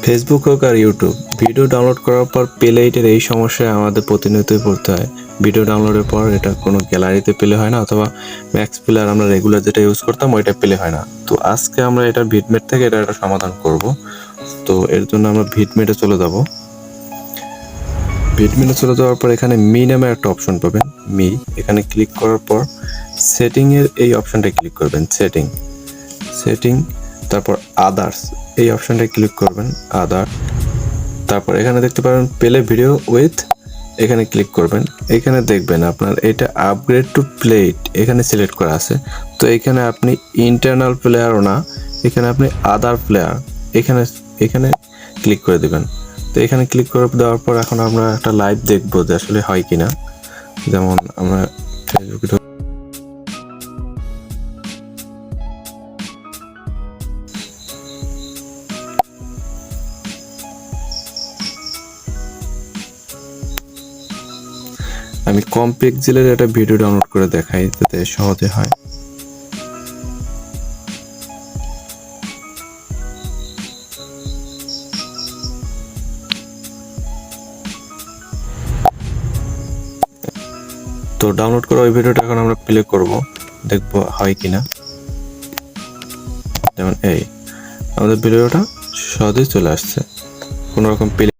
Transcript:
Facebook হোক আর YouTube, video download করার পর প্লেইটের এই সমস্যায় আমাদের প্রতিনিয়তই পড়তে হয়। ভিডিও ডাউনলোডের পর এটা কোনো গ্যালারিতে প্লে হয় না, অথবা ম্যাক্স প্লেয়ার আমরা রেগুলার যেটা ইউজ করতাম ওইটা প্লে হয় না। তো আজকে আমরা এটা ভিডমেট থেকে এটা একটা সমাধান করব। তো এর জন্য আমরা ভিডমেটে চলে যাব। ভিডমেটে চলে যাওয়ার পর এখানে মি নামে একটা অপশন পাবেন, মি। এখানে ক্লিক করার পর সেটিংয়ের এই অপশনটা ক্লিক করবেন, সেটিং, তারপর আদার্স এই অপশনটা ক্লিক করবেন, আদার। তারপর এখানে দেখতে পারেন প্লে ভিডিও উইথ, এখানে ক্লিক করবেন। এখানে দেখবেন আপনার এটা আপগ্রেড টু প্লেইট এখানে সিলেক্ট করা আছে। তো এখানে আপনি ইন্টারনাল প্লেয়ারও না, এখানে আপনি আদার প্লেয়ার এখানে ক্লিক করে দেবেন। তো এখানে ক্লিক করে দেওয়ার পর এখন আমরা একটা লাইভ দেখবো যে আসলে হয় কিনা। যেমন আমরা ফেসবুকে আমি কম পিক্সেলের একটা ভিডিও ডাউনলোড করে দেখাই যাতে সহজে হয়। তো ডাউনলোড করা ওই ভিডিওটা এখন আমরা প্লে করব, দেখবো হয় কিনা। যেমন এই আমাদের ভিডিওটা সহজেই চলে আসছে, কোনো রকম প্লে